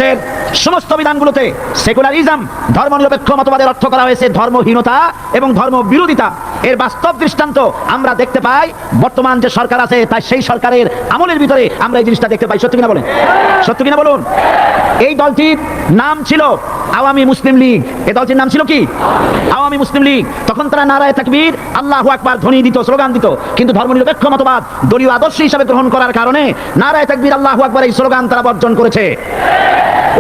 বিশ্বের সমস্ত বিধানগুলোতে সেকুলারিজম, ধর্মনিরপেক্ষ মতবাদের অর্থ করা হয়েছে ধর্মহীনতা এবং ধর্ম বিরোধিতা। এর বাস্তব দৃষ্টান্ত আমরা দেখতে পাই বর্তমান যে সরকার আছে, তাই সেই সরকারের আমলের ভিতরে আমরা এই জিনিসটা দেখতে পাই। সত্য কিনা বলেন? সত্য কিনা বলুন? এই দলটির নাম ছিল আওয়ামী মুসলিম লীগ। এই দলটির নাম ছিল কি? আওয়ামী মুসলিম লীগ। তখন তারা নারায়ে তাকবীর, আল্লাহু আকবার ধ্বনি দিত, স্লোগান দিত। কিন্তু ধর্মনিরপেক্ষ মতবাদ দলীয় আদর্শ হিসাবে গ্রহণ করার কারণে নারায়ে তাকবীর, আল্লাহু আকবার এই স্লোগান তারা বর্জন করেছে।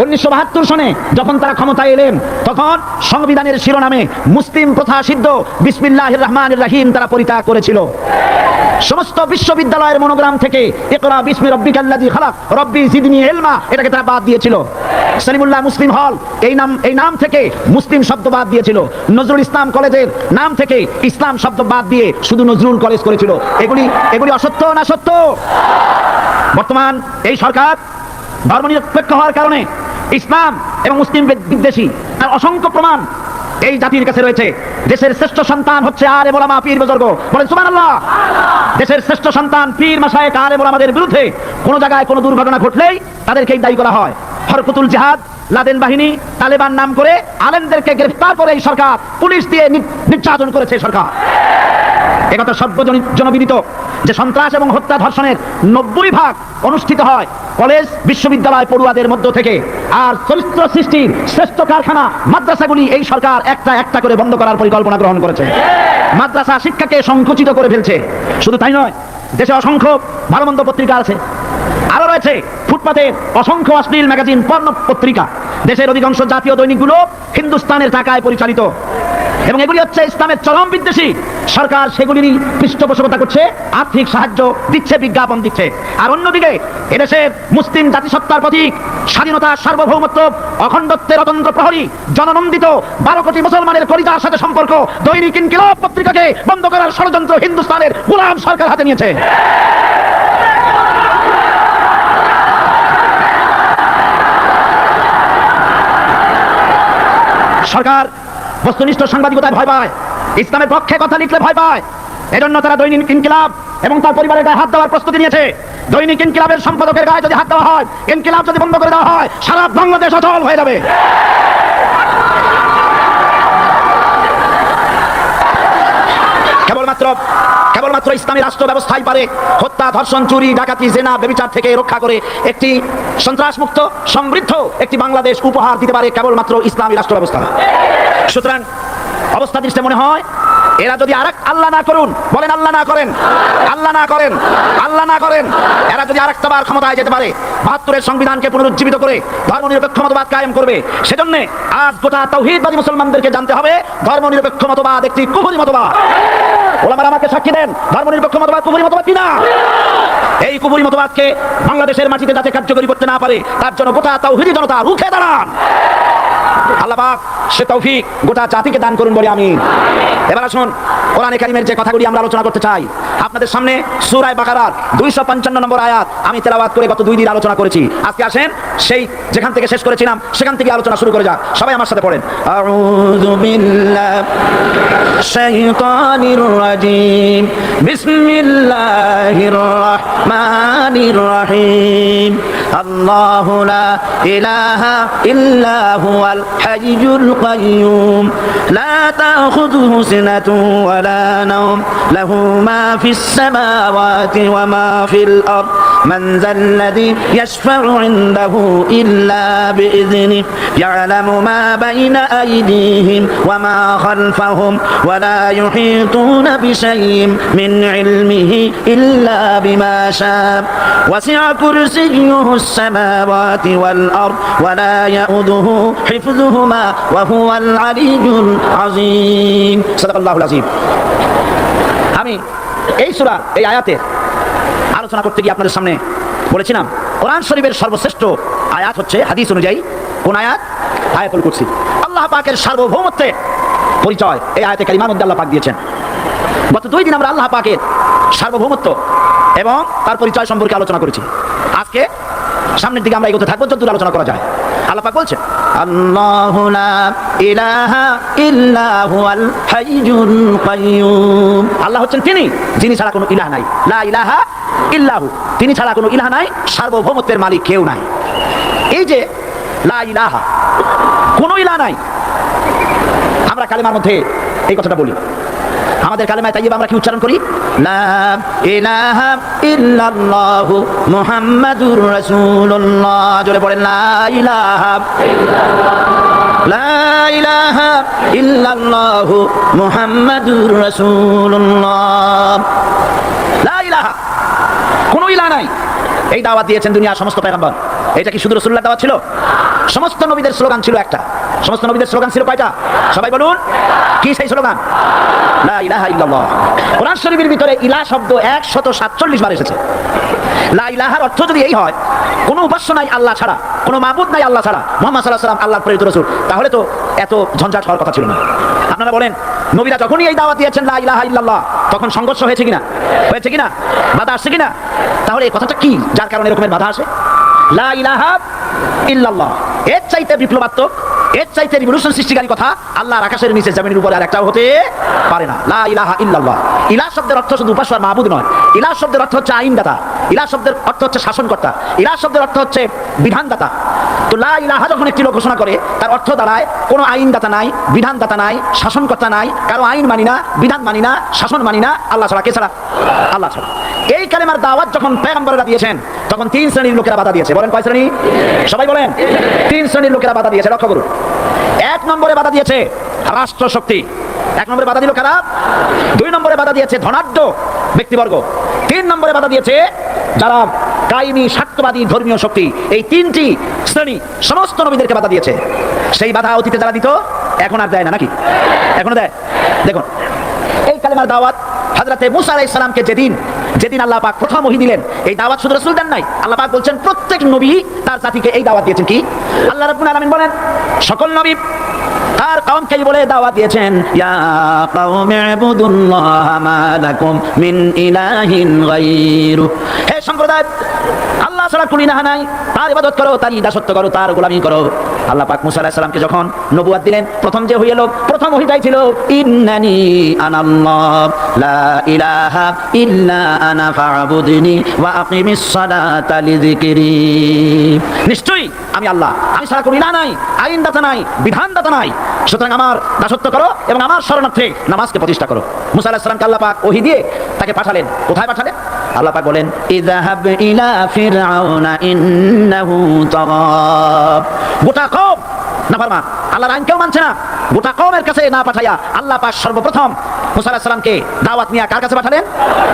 1972 সনে যখন তারা ক্ষমতায় এলেন, তখন সংবিধানের শিরোনামে মুসলিম প্রথা সিদ্ধ বিসমিল্লাহির রহমানির রহিম তারা পরিত্যাগ করেছিল। সমস্ত বিশ্ববিদ্যালয়ের মনোগ্রাম থেকে ইকরা বিসমি রাব্বিকাল্লাযী খালাক রব্বি জিদনি ইলমা এটাকে তারা বাদ দিয়েছিল। সলিমুল্লাহ মুসলিম হল এই নাম থেকে মুসলিম শব্দ বাদ দিয়েছিল। নজরুল ইসলাম কলেজের নাম থেকে ইসলাম শব্দ বাদ দিয়ে শুধু নজরুল কলেজ করেছিল। এগুলি অসত্য না সত্য? বর্তমান এই সরকার ধর্মনিরপেক্ষ হওয়ার কারণে ইসলাম এবং মুসলিম বিদ্বেষী তার অসংখ্য প্রমাণ এই জাতির কাছে রয়েছে। দেশের শ্রেষ্ঠ সন্তান হচ্ছে আলেম ওলামা পীর বুজুর্গ, বলেন সুবহানাল্লাহ। দেশের শ্রেষ্ঠ সন্তান পীর মাশায়েখ আলেম ওলামাদের বিরুদ্ধে কোন জায়গায় কোনো দুর্ঘটনা ঘটলেই তাদেরকেই দায়ী করা হয়। হরকতুল জিহাদ, লাদেন বাহিনী, তালেবান নাম করে আলেমদেরকে গ্রেফতার করে এই সরকার পুলিশ দিয়ে নির্যাতন করেছে সরকার। একথা সর্বজনবিদিত যে সন্ত্রাস এবং হত্যা ধর্ষণের 90% অনুষ্ঠিত হয় কলেজ বিশ্ববিদ্যালয় পড়ুয়াদের মধ্য থেকে। আর চরিত্র সৃষ্টির শ্রেষ্ঠ কারখানা মাদ্রাসাগুলি এই সরকার একটা একটা করে বন্ধ করার পরিকল্পনা গ্রহণ করেছে। মাদ্রাসা শিক্ষাকে সংকুচিত করে ফেলছে। শুধু তাই নয়, দেশে অসংখ্য ভালো মন্দ পত্রিকা আছে, আরো রয়েছে ফুটপাতের অসংখ্য অশ্লীল ম্যাগাজিন, পর্ণ পত্রিকা। দেশের অধিকাংশ জাতীয় দৈনিকগুলো হিন্দুস্তানের টাকায় পরিচালিত এবং এগুলি হচ্ছে ইসলামের চরম বিদ্বেষী। সরকার সেগুলিরই পৃষ্ঠপোষকতা করছে, আর্থিক সাহায্য দিচ্ছে, বিজ্ঞাপন দিচ্ছে। আর অন্যদিকে এদেশের মুসলিম জাতিসত্তার প্রতীক, স্বাধীনতা, সার্বভৌমত্ব, অখণ্ডত্বের অতন্ত্র প্রহরী, জননন্দিত 12 কোটি মুসলমানের কলিজার সাথে সম্পর্ক দৈনিক ইনকিলাব পত্রিকাকে বন্ধ করার ষড়যন্ত্র হিন্দুস্তানের গোলাম সরকার হাতে নিয়েছে। সরকার বস্তুনিষ্ঠ সাংবাদিকতায় ভয় পায়, ইসলামের পক্ষে কথা লিখলে ভয় পায়। এজন্য তারা দৈনিক ইনকিলাব এবং তার পরিবারের গায়ে হাত দেওয়ার প্রস্তুতি নিয়েছে। দৈনিক ইনকিলাবের সম্পাদকের গায়ে যদি হাত দেওয়া হয়, ইনকিলাব যদি বন্ধ করে দেওয়া হয়, সারা বাংলাদেশ অচল হয়ে যাবে। কেবলমাত্র ইসলামী রাষ্ট্র ব্যবস্থাই পারে হত্যা, ধর্ষণ, চুরি, ডাকাতি, জেনা, ব্যভিচার থেকে রক্ষা করে একটি সন্ত্রাসমুক্ত সমৃদ্ধ একটি বাংলাদেশ উপহার দিতে পারে কেবলমাত্র ইসলামী রাষ্ট্র ব্যবস্থা। সুতরাং অবস্থা দৃষ্টিতে মনে হয় এরা যদি আল্লাহ না করুন, বলেন আল্লাহ না করেন, আল্লাহ না করেন, আল্লাহ না করেন, এরা যদি আরেকটাবার ক্ষমতায় যেতে পারে, 72-এর সংবিধানকে পুনরুজ্জীবিত করে ধর্মনিরপেক্ষ মতবাদ কায়েম করবে। সেজন্য আজ গোটা তাওহীদবাদী মুসলমানদেরকে জানতে হবে ধর্মনিরপেক্ষ মতবাদ একটি কুফরি মতবাদ। ওলামারা আমাকে সাক্ষী দেন, ধর্মনিরপেক্ষ মতবাদ কুফরি মতবাদ কিনা। এই কুফরি মতবাদকে বাংলাদেশের মাটিতে যাতে কার্যকরী করতে না পারে, তার জন্য গোটা তাওহীদি জনতা রুখে দাঁড়ান। আল্লাহ পাক সে তৌফিক গোটা জাতিকে দান করুন বলে আমিন। এবার আসুন কোরআনে কারীমের যে কথাগুলি আমরা আলোচনা করতে চাই। আপনাদের সামনে সূরা বাকারার 255 নম্বর আয়াত আমি তেলাওয়াত করে গত 2 দিন আলোচনা করেছি। আজকে আসেন সেই যেখান থেকে শেষ করেছিলাম সেখান থেকে আলোচনা শুরু করে যাক। সবাই আমার সাথে পড়েন, আউযু বিল্লাহি শাইতানির রাজীম, বিসমিল্লাহির রাহমানির রহিম। আল্লাহু লা ইলাহা ইল্লা হুয়াল হাইয়ুল কাইয়্যুম লা তাখুযুহু সিনাতুন ওয়া লা নাওম লাহু মা ফিস সামাওয়াতি ওয়া মা ফিল আরদ মান যাল্লাযী ইয়াশফা'ু 'ইনদাহু ইল্লা বিইذনিহি ইয়া'লামু মা বাইনা আইদিহিম ওয়া মা খালফাহুম ওয়া লা ইউহীতুনা বিশাইইন মিন 'ইলমিহি ইল্লা বিমা শা'a ওয়াসি'a কুরসিয়্যুহু السماوات والأرض ولا يؤوده حفظهما وهو العلي العظيم صدق الله العظيم। আমি এই সূরা এই আয়াতের আলোচনা করতে গিয়ে আপনাদের সামনে বলেছিলাম কোরআন শরীফের সর্বশ্রেষ্ঠ আয়াত হচ্ছে হাদিস অনুযায়ী কোন আয়াত? আয়াতুল কুরসি। আল্লাহ পাকের সার্বভৌমত্বের পরিচয় এই আয়াতে কারিমার মধ্যে আল্লাহ পাক দিয়েছেন। গত 2 দিন আমরা আল্লাহ পাকের সার্বভৌমত্ব এবং তার পরিচয় সম্পর্কে আলোচনা করেছি। আজকে সামনের দিকে আমরা এগোতে থাকবো যতদূর আলোচনা করা যায়। আল্লাহ পাক বলছেন আল্লাহু লা ইলাহা ইল্লা হুয়াল হাইয়ুল কাইয়্যুম। আল্লাহ হচ্ছেন তিনি যিনি ছাড়া কোনো ইলাহ নাই। লা ইলাহা ইল্লাহু, তিনি ছাড়া কোনো ইলাহ নাই, সার্বভৌমত্বের মালিক কেউ নাই। এই যে লা ইলাহা, কোনো ইলাহ নাই। আমরা কালেমার মধ্যে এই কথাটা বলি, আমাদের কালেমায় তাইয়্যিবা আমরা কি উচ্চারণ করি? লা ইলাহা ইল্লাল্লাহু মুহাম্মাদুর রাসূলুল্লাহ। জোরে বলেন লা ইলাহা লা ইলাহা ইল্লাল্লাহু মুহাম্মাদুর রাসূলুল্লাহ। লা ইলাহা, কোনো ইলাহ নাই। এই দাওয়াত দিয়েছেন দুনিয়ার সমস্ত পয়গম্বর। এটা কি শুধু রাসূলুল্লাহর দাওয়াত ছিল? সমস্ত নবীদের স্লোগান ছিল একটা। সমস্ত নবীদের স্লোগান ছিল কয়টা? সবাই বলুন, কি সেই স্লোগান? লা ইলাহা ইল্লাল্লাহ। কোরআন শরীফের ভিতরে ইলাহ শব্দ 147 বার এসেছে। লা ইলাহার অর্থ যদি এই হয়, কোনো উপাস্য নাই আল্লাহ ছাড়া, কোনো মাবুদ নাই আল্লাহ ছাড়া, মুহাম্মদ সাল্লাল্লাহু আলাইহি ওয়াসাল্লাম আল্লাহর প্রেরিত রাসূল, তাহলে তো এত ঝঞ্ঝাট হওয়ার কথা ছিল না। আপনারা বলেন, নবীরা যখনই এই দাওয়াত দিয়েছেন লা ইলাহা ইল্লাল্লাহ, তখন সংঘর্ষ হয়েছে কিনা? হয়েছে কিনা? বাধা আসছে কিনা? তাহলে এই কথাটা কি যার কারণে এরকমের বাধা আসে? লা ইলাহা ইল্লাল্লাহ, এর চাইতে বিপ্লবাত্মক, এর চাইতে রিভলিউশন সৃষ্টিকারী কথা আল্লাহর আকাশের নিচে জমিনের উপরে আর একটাও হতে পারে না। লা ইলাহা ইল্লাল্লাহ। ইলাহ শব্দের অর্থ শুধু উপাস্য আর মাবুদ নয়। ইলাহ শব্দের অর্থ হচ্ছে আইনদাতা, ইলাহ শব্দের অর্থ হচ্ছে শাসনকর্তা, ইলাহ শব্দের অর্থ হচ্ছে বিধানদাতা। তো লা ইলাহা যখন একটি লোক ঘোষণা করে, তার অর্থ দাঁড়ায় কোনো আইনদাতা নাই, বিধানদাতা নাই, শাসনকর্তা নাই, কারো আইন মানি না, বিধান মানি না, শাসন মানি না, আল্লাহ ছাড়া। কে ছাড়া? আল্লাহ ছাড়া। এই কালেমার দাওয়াত যখন পয়গম্বররা দিয়েছেন, তখন 3 শ্রেণীর লোকেরা বাধা দিয়েছে। বলেন কয় শ্রেণী? সবাই বলেন। 3 শ্রেণীর লোকেরা বাধা দিয়েছে। লক্ষ্য করুন, 1 নম্বরে বাধা দিয়েছে রাষ্ট্র শক্তি। 1 নম্বরে বাধা দিল কারা? 2 নম্বরে বাধা দিয়েছে ধনাঢ্য ব্যক্তিবর্গ। 3 নম্বরে বাধা দিয়েছে যারা কায়েমি স্বার্থবাদী ধর্মীয় শক্তি। এই 3টি শ্রেণী সমস্ত নবীদেরকে বাধা দিয়েছে। সেই বাধা অতীতে যারা দিত, এখন আর দেয় না নাকি? এখনো দেয়। দেখুন, এই কালেমার দাওয়াত হযরতে মুসা আলাইহিস সালামকে যেদিন আল্লাহ পাক প্রথম ওহী দিলেন, এই দাওয়াত শুধু রাসূল দেন নাই। আল্লাহ পাক বলছেন প্রত্যেক নবী তার জাতিকে এই দাওয়াত দিয়েছেন। কি? আল্লাহ রাব্বুল আলামিন বলেন সকল নবী তার কওমকে বলে দাওয়াত দিয়েছেন, ইয়া কওমি ইবুদুল্লাহ মা লাকুম মিন ইলাহিন গায়রু। হে সম্প্রদায়, আল্লাহ ছাড়া কোনো ইলাহ নাই, তার ইবাদত করো, তারই দাসত্ব করো, তার গোলামি করো। আল্লাহ পাক মুসা আলাইহিস সালামকে যখন নবুয়ত দিলেন, প্রথম যে ওহী এলো, প্রথম ওহীটাই ছিল ইন্নানি আনাল্লাহ লা ইলাহা ইল্লা আনা ফা'বুদনি ওয়া আকিমিস সালাতা লিযিকরি। নিশ্চয়ই আমি আল্লাহ, আমি ছাড়া কোনো ইলাহ নাই, আইনদাতা নাই, বিধানদাতা নাই, সুতরাং আমার দাসত্ব করো এবং আমার শরণার্থে নামাজকে প্রতিষ্ঠা করো। মুসা আলাইহিস সালামকে আল্লাহ পাক ওহী দিয়ে তাকে পাঠালেন। কোথায় পাঠালেন? আল্লাহ পাক বলেন ইযহাব ইলা ফিরআউনা ইন্নাহু তাগা। গোটা কওম নাফরমান, আল্লাহর আইন কেউ মানছে না। গোটা কওমের কাছে না পাঠাইয়া আল্লাহ পাক সর্বপ্রথম মুসা আলাইহিস সালামকে দাওয়াত নিয়ে কার কাছে পাঠালেন?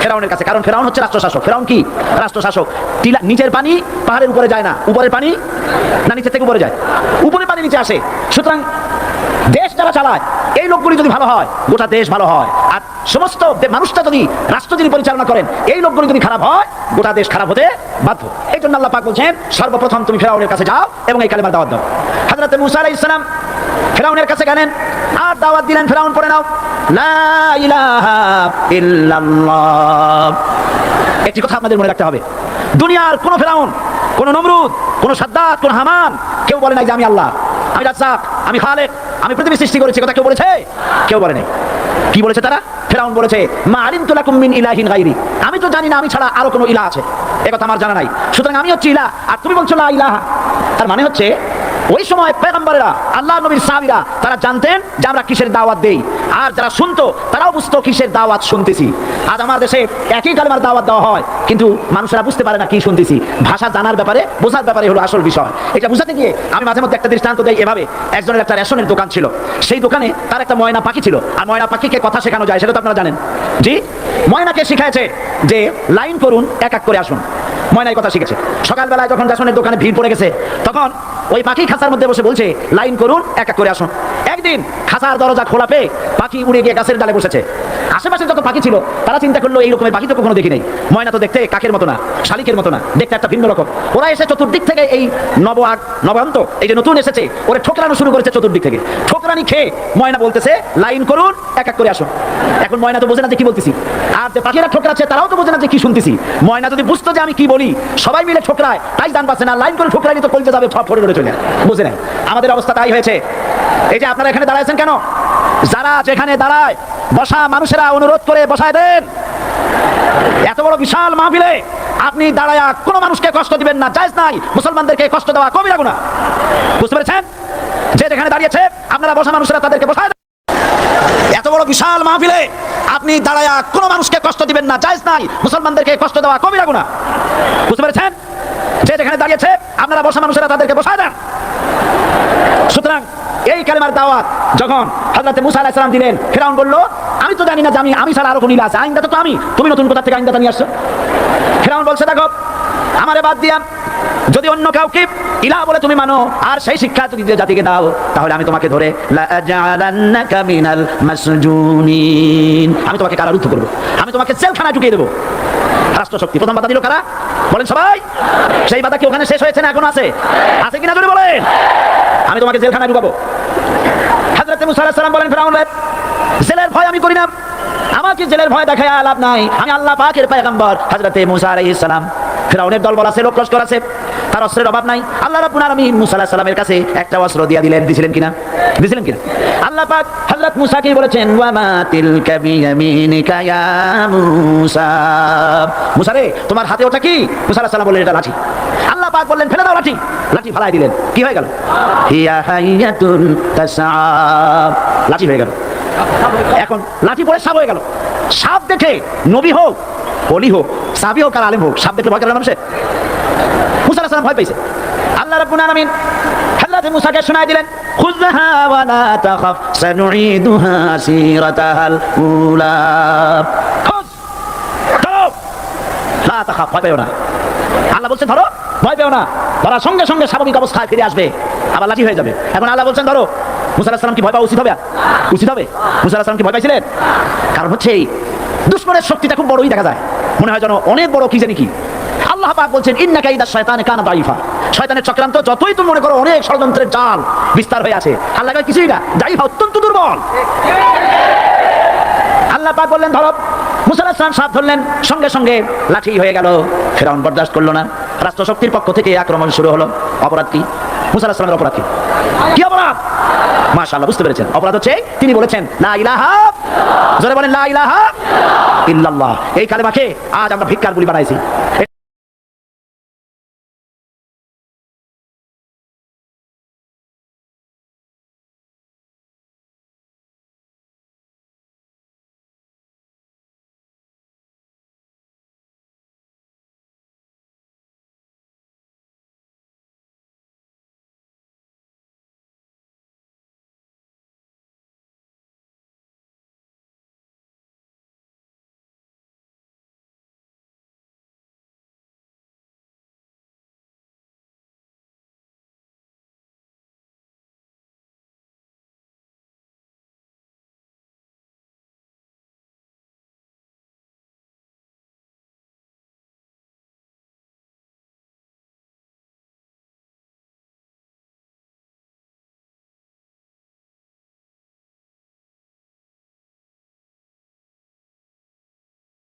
ফিরআউনের কাছে। কারণ ফিরআউন হচ্ছে রাষ্ট্রশাসক। ফিরআউন কি? রাষ্ট্রশাসক। নিচের পানি পাহাড়ের উপরে যায় না, উপরের পানি না নিচে থেকে উপরে যায়? উপরে পানি নিচে আসে। সুতরাং দেশ যারা চালায়, এই লোকগুলি যদি ভালো হয়, গোটা দেশ ভালো হয়। আর সমস্ত মানুষটা যদি, রাষ্ট্র যিনি পরিচালনা করেন, এই লোকগুলি যদি খারাপ হয়, গোটা দেশ খারাপ হতে বাধ্য। এই জন্য আল্লাহ পাক বলছেন সর্বপ্রথম তুমি ফিরআউনের কাছে যাও এবং এই কালেমার দাওয়াত দাও। হযরত মুসা আলাইহিস সালাম ফিরআউনের কাছে গেলেন আর দাওয়াত দিলেন, ফিরআউন পড়ে নাও লা ইলাহা ইল্লাল্লাহ। একটি কথা আপনাদের মনে রাখতে হবে, দুনিয়ার কোন ফিরআউন, কোন নমরুদ, কোন সাদ্দাত, কোন হামান কেউ বলে নাই যে আমি আল্লাহ, আমি রাজ্জাক, আমি খালেক, আমি পৃথিবী সৃষ্টি করেছি। কথা কেউ বলেছে? কেউ বলে নাই। কি বলেছে তারা? ফিরআউন বলেছে মা আলিমতু লাকুম মিন ইলাহিন গায়রি, আমি তো জানি না আমি ছাড়া আরো কোনো ইলাহ আছে, একথা আমার জানা নাই, সুতরাং আমি হচ্ছি ইলাহ আর তুমি বলছো লা ইলাহা। তার মানে হচ্ছে ওই সময় পয়গম্বরেরা, আল্লাহ নবীর সাহাবীরা, তারা জানতেন যে আমরা কিসের দাওয়াত দেই, আর যারা শুনতো তারাও বুঝতো কিসের দাওয়াত শুনতেছি। আজ আমার দেশে একই কালেমার দাওয়াত দেওয়া হয়, কিন্তু মানুষরা বুঝতে পারে না কি শুনতেছি। ভাষা জানার ব্যাপারে, বোঝার ব্যাপারে হলো আসল বিষয়। এটা বুঝাতে গিয়ে আমি মাঝে মধ্যে একটা দৃষ্টান্ত দেই এভাবে। একজনের একটা রেশনের দোকান ছিল, সেই দোকানে তার একটা ময়না পাখি ছিল। আর ময়না পাখিকে কথা শেখানো যায়, সেটা তো আপনারা জানেন। জি, ময়নাকে শিখাইছে যে লাইন করুন, এক এক করে আসুন। ময়নাই কথা শিখেছে। সকালবেলায় যখন রেশনের দোকানে ভিড় পড়ে গেছে, তখন ওই পাখি খাঁচার মধ্যে বসে বলছে লাইন করুন, এক এক করে আসুন। একদিন খাঁচার দরজা খোলা পেয়ে পাখি উড়ে গিয়ে গাছের ডালে বসেছে। আশেপাশে যত পাখি ছিল তারা চিন্তা করলো এই রকমের পাখি তো কখনো দেখি নাই। ময়না তো দেখতে কাকের মতো না, শালিকের মতো না, দেখতে একটা ভিন্ন রকম। ওরা এসে চতুর্দিক থেকে এই নবান্ত, এই যে নতুন এসেছে, ওরা ঠোকরানো শুরু করেছে চতুর্দিক থেকে। ঠোকরানি খেয়ে ময়না বলতেছে লাইন করুন, এক এক করে আসুন। এখন ময়না তো বোঝে না যে কি বলতেছি, আর যে পাখিরা ঠোকরাচ্ছে তারাও তো বোঝে না যে কি শুনতেছি। ময়না যদি বুঝতো যে আমি কি বলি, সবাই মিলে ঠোকরায়, তাই জান পাচ্ছে না। লাইন করে ঠোকরানি তো কলজে যাবে, ফড়ে চলে যায়, বুঝে না। আমাদের অবস্থা তাই হয়েছে। এই যে আপনারা এখানে দাঁড়াইছেন কেন? যারা যেখানে দাঁড়ায় বসা মানুষেরা অনুরোধ করে বসায় দেন। এত বড় বিশাল মাহফিলে আপনি দাঁড়ায়া কোনো মানুষকে কষ্ট দিবেন না, জায়েজ নাই। মুসলমানদেরকে কষ্ট দেওয়া কবিরা গুনাহ। বুঝতে পেরেছেন? যে যেখানে দাঁড়িয়েছে আপনারা বসা মানুষরা তাদেরকে বসায় দেন। এত বড় বিশাল মাহফিলে আপনি দাঁড়ায়া কোনো মানুষকে কষ্ট দিবেন না, জায়েজ নাই। মুসলমানদেরকে কষ্ট দেওয়া কবিরা গুনাহ। বুঝতে পেরেছেন? যে যেখানে দাঁড়িয়েছে আপনারা বসা মানুষরা তাদেরকে বসায় দেন। সুতরাং এই কালেমার দাওয়াত যখন হযরত মুসা আলাইহিস সালাম দিলেন, ফিরআউন বলল, আমি তো জানি না যে আমি ছাড়া আরো কোন ইলাহ আছে, আইনদাতা তো আমি, তুমি নতুন কোথা থেকে আইনদাতা নিয়ে আসছো? ফিরআউন বলছে, দেখো আমারে বাদ দিয়া যদি অন্য কাউকে ইলাহ বলে তুমি মানো আর সেই শিক্ষা যদি জাতিকে দাও, তাহলে আমি তোমাকে ধরে লা আজআলান্নাকা মিনাল মাসজুনিন, আমি তোমাকে কারারুদ্ধ করব, আমি তোমাকে জেলখানায় ঢুকিয়ে দেব। রাষ্ট্রশক্তি প্রথম বাধা দিল কারা? বলেন সবাই। সেই বাধা কি ওখানে শেষ হয়েছে না এখন আছে? আছে কিনা জোরে বলেন। আমি তোমাকে জেলখানায় ঢুকাবো। হযরত মুসা আলাইহিস সালাম বলেন, ফিরআউন জেলের ভয় আমি করি না, আমাকে জেলের ভয় দেখায় লাভ নাই, আমি আল্লাহ পাকের পয়গম্বর হযরত মুসা আলাইহিস সালাম। ফিরআউনের দলবল আছে, লোক লস্কর আছে, তার অস্ত্রের অভাব নাই। আল্লাহ রাব্বুল আলামিন মুসা আলাইহিস সালামের কাছে একটা অস্ত্র দিয়ে দিলেন। দিছিলেন কিনা? দিছিলেন কিনা? আল্লাহ পাক হযরত মুসাকে বলেছেন, ওয়া মা তিলকা বিয়ামিনিকা ইয়া মুসা, মুসা রে তোমার হাতে ওটা কি? মুসা আলাইহিস সালাম বললেন, এটা লাঠি। আল্লাহ পাক বললেন, ফেলে দাও লাঠি। লাঠি ফেলাই দিলেন, কি হয়ে গেল? হিয়া হাইয়াতুন তাসআ, লাঠি হয়ে গেল। এখন লাঠি পড়ে সাপ হয়ে গেল। সাপ দেখে নবী হোক, ওলি হোক, সাহাবী হোক আর আলেম হোক, সাপ দেখে ভয় করে না মানুষে? মুসা আলাইহিস সালাম ভয় পাইছে। আল্লাহ রাব্বুল আলামিন হযরত মুসাকে শোনায় দিলেন, খুযহা ওয়া লা তাখাফ সানুঈদুহা সিরাতাহাল উলা, ধরো, লা তাখাফ, ভয় পেও না। আল্লাহ বলছেন ধরো, ভয় পেও না। ধরার সঙ্গে সঙ্গে স্বাভাবিক অবস্থায় ফিরে আসবে, আবার লাঠি হয়ে যাবে। এখন আল্লাহ বলছেন ধরো। মুসা আলাইহিস সালাম কি ভয় পাওয়া উচিত হবে? উচিত হবে? মুসা আলাইহিস সালাম কি ভয় পাইছিলেন? কারণ হচ্ছে এই দুশমনের শক্তিটা খুব বড়ই দেখা যায়, মনে হয় যেন অনেক বড় কি জানি কি। আল্লাহ পাক বলছেন, ইন্না কাইদা শায়তানি কানা দাঈফা, শয়তানের চক্রান্ত যতই তুমি মনে করো অনেক ষড়যন্ত্রের জাল বিস্তার হয়ে আছে, আল্লাহ কয় কিছুই না, দাঈফা অত্যন্ত দুর্বল। আল্লাহ পাক বললেন ধরো। মুসা আলাইহিস সালাম সাপ ধরলেন, সঙ্গে সঙ্গে লাঠি হয়ে গেল। ফিরআউন বরদাস্ত করলো না, রাষ্ট্রশক্তির পক্ষ থেকে আক্রমণ শুরু হলো। অপরাধ কি? মুসা আলাইহিস সালামের অপরাধ কি? কি অপরাধ? মাশাআল্লাহ, বুঝতে পেরেছেন। অপরাধ হচ্ছে তিনি বলেছেন লা ইলাহা, জোরে বলেন লা ইলাহা ইল্লাল্লাহ। এই কালেমাকে আজ আমরা ভিক্ষার বুলি বানাইছি।